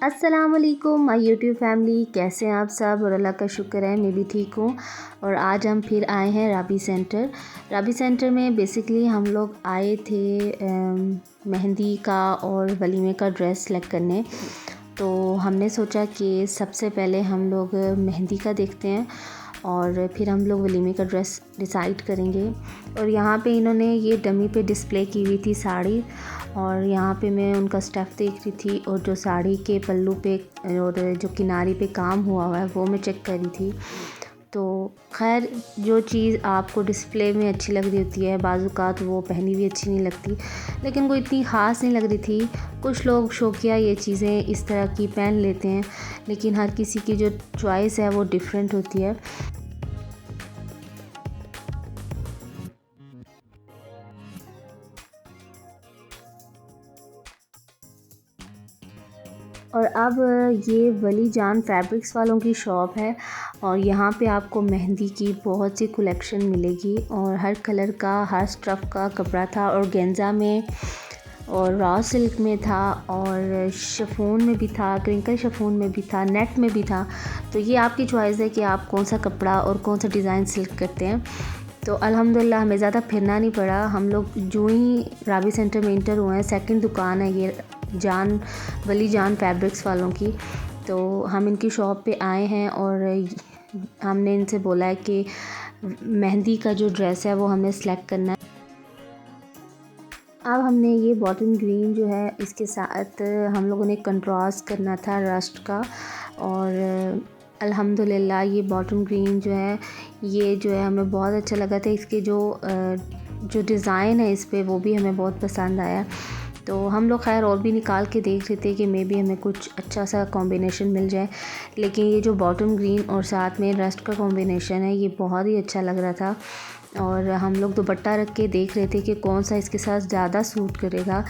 अस्सलामुअलैकुम my YouTube family, कैसे हैं आप सब। और अल्लाह का शुक्र है मैं भी ठीक हूँ। और आज हम फिर आए हैं राबी सेंटर में। बेसिकली हम लोग आए थे मेहंदी का और वलीमे का ड्रेस सेलेक्ट करने। तो हमने सोचा कि सबसे पहले हम लोग मेहंदी का देखते हैं और फिर हम लोग वलीमे का ड्रेस डिसाइड करेंगे। और यहाँ पे इन्होंने ये डमी पे डिस्प्ले की हुई थी साड़ी, और यहाँ पे मैं उनका स्टफ़ देख रही थी और जो साड़ी के पल्लू पे और जो किनारी पे काम हुआ है वो मैं चेक कर रही थी। तो खैर, जो चीज़ आपको डिस्प्ले में अच्छी लग रही होती है बाज़ात वो पहनी हुई अच्छी नहीं लगती, लेकिन वो इतनी ख़ास नहीं लग रही थी। कुछ लोग शौकिया ये चीज़ें इस तरह की पहन लेते हैं, लेकिन हर किसी की जो चॉइस है वो डिफरेंट होती है। और अब ये वली जान फैब्रिक्स वालों की शॉप है, और यहाँ पे आपको मेहंदी की बहुत सी कलेक्शन मिलेगी और हर कलर का, हर स्टफ़ का कपड़ा था। और गेंजा में और रॉ सिल्क में था और शिफॉन में भी था, क्रिंकल शिफॉन में भी था, नेट में भी था। तो ये आपकी चॉइस है कि आप कौन सा कपड़ा और कौन सा डिज़ाइन सिलेक्ट करते हैं। तो अल्हम्दुलिल्लाह हमें ज़्यादा फिरना नहीं पड़ा। हम लोग जो ही राबी सेंटर में इंटर हुए हैं, सेकंड दुकान है ये वली जान फैब्रिक्स वालों की। तो हम इनकी शॉप पे आए हैं और हमने इनसे बोला है कि मेहंदी का जो ड्रेस है वो हमें सेलेक्ट करना है। अब हमने ये बॉटम ग्रीन जो है इसके साथ हम लोगों ने कंट्रास्ट करना था रस्ट का, और अल्हम्दुलिल्लाह ये बॉटम ग्रीन जो है हमें बहुत अच्छा लगा था। इसके जो डिज़ाइन है इस पे वो भी हमें बहुत पसंद आया। तो हम लोग खैर और भी निकाल के देख रहे थे कि मे बी हमें कुछ अच्छा सा कॉम्बिनेशन मिल जाए, लेकिन ये जो बॉटम ग्रीन और साथ में रस्ट का कॉम्बिनेशन है ये बहुत ही अच्छा लग रहा था। और हम लोग दुपट्टा रख के देख रहे थे कि कौन सा इसके साथ ज़्यादा सूट करेगा।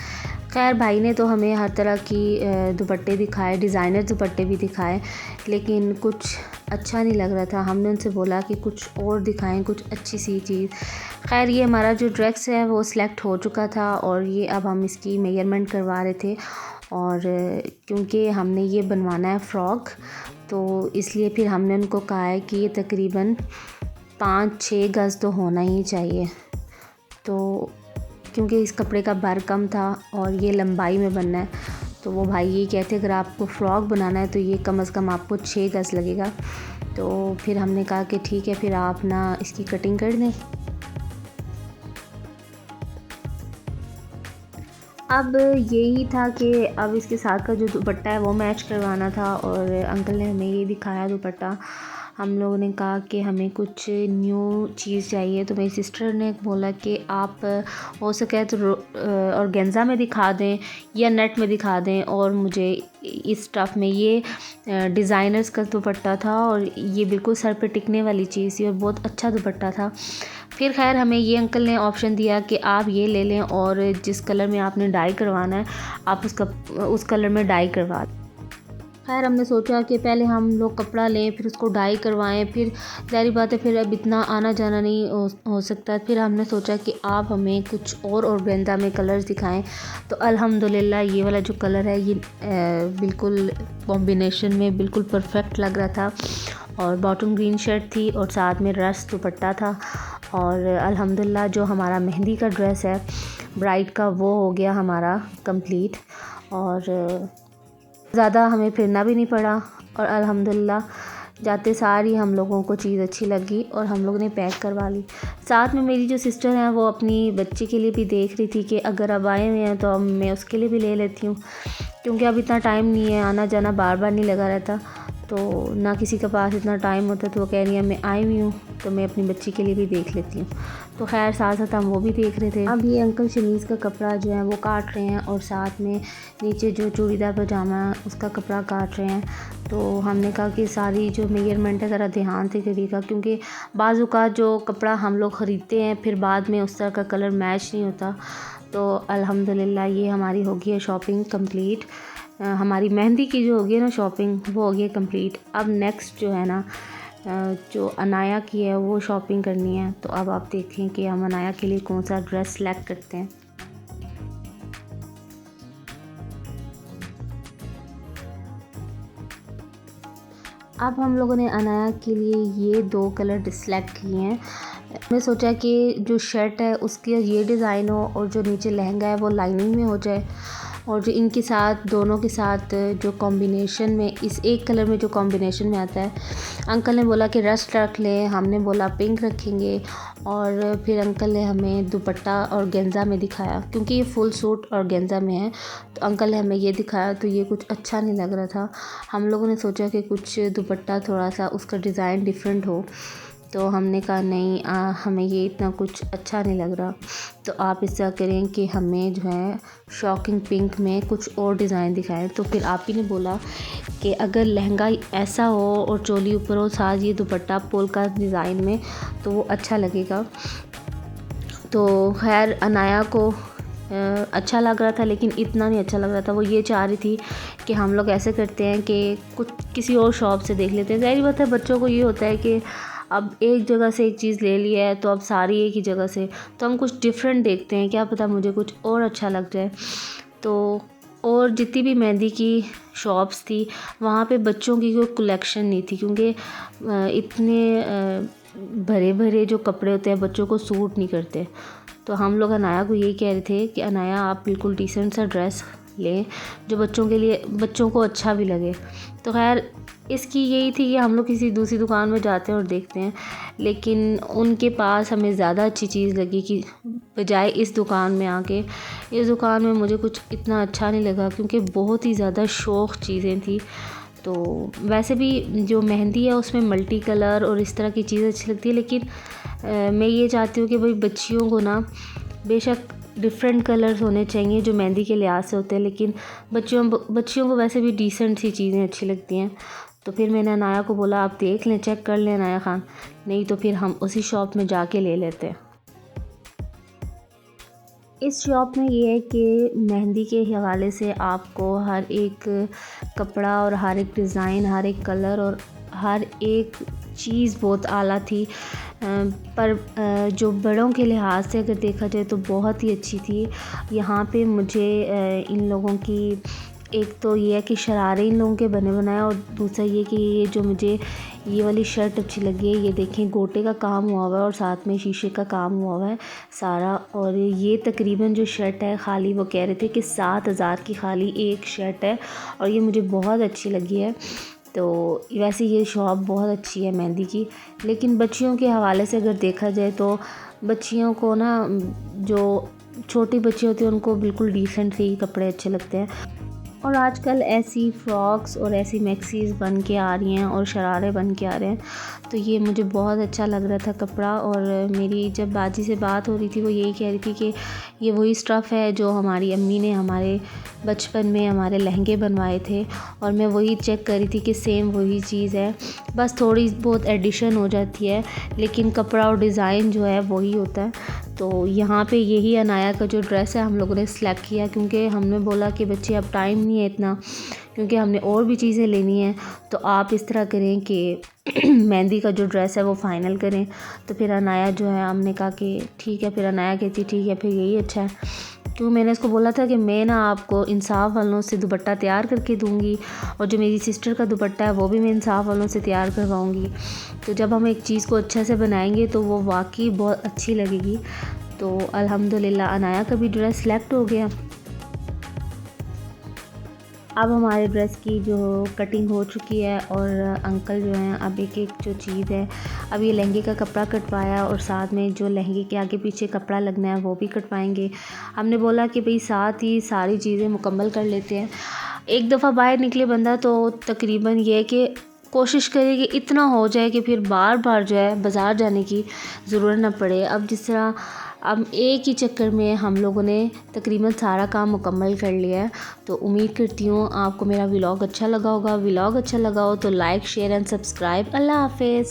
खैर भाई ने तो हमें हर तरह की दुपट्टे दिखाए, डिज़ाइनर दुपट्टे भी दिखाए, लेकिन कुछ अच्छा नहीं लग रहा था। हमने उनसे बोला कि कुछ और दिखाएं, कुछ अच्छी सी चीज़। खैर ये हमारा जो ड्रेस है वो सिलेक्ट हो चुका था और ये अब हम इसकी मेजरमेंट करवा रहे थे। और क्योंकि हमने ये बनवाना है फ़्रॉक, तो इसलिए फिर हमने उनको कहा है कि ये तकरीबन 5-6 गज़ तो होना ही चाहिए। तो क्योंकि इस कपड़े का बार कम था और ये लंबाई में बनना है, तो वो भाई ये कहते अगर आपको फ़्रॉक बनाना है तो ये कम से कम आपको 6 गज़ लगेगा। तो फिर हमने कहा कि ठीक है, फिर आप ना इसकी कटिंग कर दें। अब यही था कि अब इसके साथ का जो दुपट्टा है वो मैच करवाना था, और अंकल ने हमें ये दिखाया दुपट्टा। हम लोगों ने कहा कि हमें कुछ न्यू चीज़ चाहिए, तो मेरी सिस्टर ने बोला कि आप हो सके तो ऑर्गेन्जा में दिखा दें या नेट में दिखा दें। और मुझे इस स्टफ़ में ये डिज़ाइनर्स का दुपट्टा था और ये बिल्कुल सर पे टिकने वाली चीज़ थी और बहुत अच्छा दुपट्टा था। फिर खैर हमें ये अंकल ने ऑप्शन दिया कि आप ये ले लें और जिस कलर में आपने डाई करवाना है आप उस कलर में डाई करवा दें। खैर हमने सोचा कि पहले हम लोग कपड़ा लें फिर उसको डाई करवाएं, फिर ज़ाहिर बात है फिर अब इतना आना जाना नहीं हो सकता। फिर हमने सोचा कि आप हमें कुछ और ऑर्गेन्जा में कलर्स दिखाएं। तो अल्हम्दुलिल्लाह ये वाला जो कलर है ये बिल्कुल कॉम्बिनेशन में बिल्कुल परफेक्ट लग रहा था। और बॉटम ग्रीन शर्ट थी और साथ में रस्ट दुपट्टा था। और अल्हम्दुलिल्लाह जो हमारा मेहंदी का ड्रेस है ब्राइड का वो हो गया हमारा कंप्लीट, और ज़्यादा हमें फिरना भी नहीं पड़ा। और अल्हम्दुलिल्लाह जाते सार ही हम लोगों को चीज़ अच्छी लगी और हम लोग ने पैक करवा ली। साथ में मेरी जो सिस्टर हैं वो अपनी बच्ची के लिए भी देख रही थी कि अगर अब आए हुए हैं तो अब मैं उसके लिए भी ले लेती हूँ, क्योंकि अब इतना टाइम नहीं है, आना जाना बार बार नहीं लगा रहता, तो ना किसी के पास इतना टाइम होता। तो वो कह रही है मैं आई हुई हूँ तो मैं अपनी बच्ची के लिए भी देख लेती हूँ। तो खैर साथ साथ हम वो भी देख रहे थे। अब ये अंकल शमीज़ का कपड़ा जो है वो काट रहे हैं और साथ में नीचे जो चूड़ीदार पजामा है उसका कपड़ा काट रहे हैं। तो हमने कहा कि सारी जो मेजरमेंट है ज़रा ध्यान से करिएगा, क्योंकि बाज़ जो कपड़ा हम लोग ख़रीदते हैं फिर बाद में उस तरह का कलर मैच नहीं होता। तो अल्हम्दुलिल्लाह ये हमारी हो गई है शॉपिंग कंप्लीट। हमारी मेहंदी की जो होगी है ना शॉपिंग वो हो गई कंप्लीट। अब नेक्स्ट जो है ना जो अनाया की है वो शॉपिंग करनी है। तो अब आप देखें कि हम अनाया के लिए कौन सा ड्रेस सेलेक्ट करते हैं। अब हम लोगों ने अनाया के लिए ये 2 कलर सेलेक्ट किए हैं। मैं सोचा कि जो शर्ट है उसके ये डिज़ाइन हो और जो नीचे लहंगा है वो लाइनिंग में हो जाए, और जो इनके साथ दोनों के साथ जो कॉम्बिनेशन में इस एक कलर में जो कॉम्बिनेशन में आता है। अंकल ने बोला कि रस्ट रख लें, हमने बोला पिंक रखेंगे, और फिर अंकल ने हमें दुपट्टा और गेंजा में दिखाया, क्योंकि ये फुल सूट और गेंजा में है। तो अंकल ने हमें ये दिखाया तो ये कुछ अच्छा नहीं लग रहा था। हम लोगों ने सोचा कि कुछ दुपट्टा थोड़ा सा उसका डिज़ाइन डिफरेंट हो, तो हमने कहा नहीं, हमें ये इतना कुछ अच्छा नहीं लग रहा। तो आप ऐसा करें कि हमें जो है शॉकिंग पिंक में कुछ और डिज़ाइन दिखाएं। तो फिर आप ही ने बोला कि अगर लहंगा ऐसा हो और चोली ऊपर हो, साथ ये दुपट्टा पोलका डिज़ाइन में, तो वो अच्छा लगेगा। तो खैर अनाया को अच्छा लग रहा था, लेकिन इतना नहीं अच्छा लग रहा था। वो ये चाह रही थी कि हम लोग ऐसे करते हैं कि कुछ किसी और शॉप से देख लेते हैं। ज़ाहिर बात है, बच्चों को ये होता है कि अब एक जगह से एक चीज़ ले ली है तो अब सारी एक ही जगह से, तो हम कुछ डिफरेंट देखते हैं, क्या पता मुझे कुछ और अच्छा लग जाए। तो और जितनी भी मेहंदी की शॉप्स थी वहाँ पे बच्चों की कोई कलेक्शन नहीं थी, क्योंकि इतने भरे भरे जो कपड़े होते हैं बच्चों को सूट नहीं करते। तो हम लोग अनाया को यही कह रहे थे कि अनाया आप बिल्कुल डिसेंट सा ड्रेस लें जो बच्चों के लिए, बच्चों को अच्छा भी लगे। तो खैर इसकी यही थी कि हम लोग किसी दूसरी दुकान में जाते हैं और देखते हैं, लेकिन उनके पास हमें ज़्यादा अच्छी चीज़ लगी कि बजाय इस दुकान में आके। इस दुकान में मुझे कुछ इतना अच्छा नहीं लगा, क्योंकि बहुत ही ज़्यादा शौक चीज़ें थी। तो वैसे भी जो मेहंदी है उसमें मल्टी कलर और इस तरह की चीज़ें अच्छी लगती है, लेकिन मैं ये चाहती हूँ कि भाई बच्चियों को ना बेशक डिफरेंट कलर्स होने चाहिए जो मेहंदी के लिहाज से होते हैं, लेकिन बच्चियों को वैसे भी डिसेंट सी चीज़ें अच्छी लगती हैं। तो फिर मैंने अनाया को बोला आप देख लें, चेक कर लें अनाया खान, नहीं तो फिर हम उसी शॉप में जाके ले लेते हैं। इस शॉप में ये है कि मेहंदी के हवाले से आपको हर एक कपड़ा और हर एक डिज़ाइन, हर एक कलर और हर एक चीज़ बहुत आला थी। पर जो बड़ों के लिहाज से अगर देखा जाए तो बहुत ही अच्छी थी। यहाँ पे मुझे इन लोगों की एक तो ये है कि शरारे इन लोगों के बने बनाए, और दूसरा ये कि ये जो मुझे ये वाली शर्ट अच्छी लगी है, ये देखें गोटे का काम हुआ हुआ है और साथ में शीशे का काम हुआ हुआ है सारा। और ये तकरीबन जो शर्ट है खाली, वो कह रहे थे कि 7,000 की खाली एक शर्ट है, और ये मुझे बहुत अच्छी लगी है। तो वैसे ये शॉप बहुत अच्छी है मेहंदी की, लेकिन बच्चियों के हवाले से अगर देखा जाए तो बच्चियों को ना, जो छोटी बच्ची होती है उनको बिल्कुल डिसेंट से कपड़े अच्छे लगते हैं। और आजकल ऐसी फ़्रॉक्स और ऐसी मैक्सीज़ बन के आ रही हैं और शरारे बन के आ रहे हैं, तो ये मुझे बहुत अच्छा लग रहा था कपड़ा। और मेरी जब बाजी से बात हो रही थी वो यही कह रही थी कि ये वही स्टफ़ है जो हमारी अम्मी ने हमारे बचपन में हमारे लहंगे बनवाए थे, और मैं वही चेक कर रही थी कि सेम वही चीज़ है, बस थोड़ी बहुत एडिशन हो जाती है, लेकिन कपड़ा और डिज़ाइन जो है वही होता है। तो यहाँ पे यही अनाया का जो ड्रेस है हम लोगों ने सेलेक्ट किया, क्योंकि हमने बोला कि बच्चे अब टाइम नहीं है इतना, क्योंकि हमने और भी चीज़ें लेनी है। तो आप इस तरह करें कि मेहंदी का जो ड्रेस है वो फ़ाइनल करें। तो फिर अनाया जो है, हमने कहा कि ठीक है, फिर अनाया कहती ठीक है फिर यही अच्छा है, क्योंकि मैंने इसको बोला था कि मैं ना आपको इंसाफ वालों से दुपट्टा तैयार करके दूँगी, और जो मेरी सिस्टर का दुपट्टा है वो भी मैं इंसाफ वालों से तैयार करवाऊँगी। तो जब हम एक चीज़ को अच्छे से बनाएंगे तो वो वाकई बहुत अच्छी लगेगी। तो अल्हम्दुलिल्लाह अनाया का भी ड्रेस सेलेक्ट हो गया। अब हमारे ड्रेस की जो कटिंग हो चुकी है, और अंकल जो हैं अब एक एक जो चीज़ है, अब ये लहंगे का कपड़ा कटवाया और साथ में जो लहंगे के आगे पीछे कपड़ा लगना है वो भी कटवाएंगे। हमने बोला कि भाई साथ ही सारी चीज़ें मुकम्मल कर लेते हैं। एक दफ़ा बाहर निकले बंदा तो तकरीबन ये है कि कोशिश करे कि इतना हो जाए कि फिर बार बार जो है बाज़ार जाने की ज़रूरत ना पड़े। अब जिस तरह अब एक ही चक्कर में हम लोगों ने तकरीबन सारा काम मुकम्मल कर लिया है। तो उम्मीद करती हूँ आपको मेरा व्लॉग अच्छा लगा होगा। व्लॉग अच्छा लगा हो तो लाइक, शेयर एंड सब्सक्राइब। अल्लाह हाफ़िज़।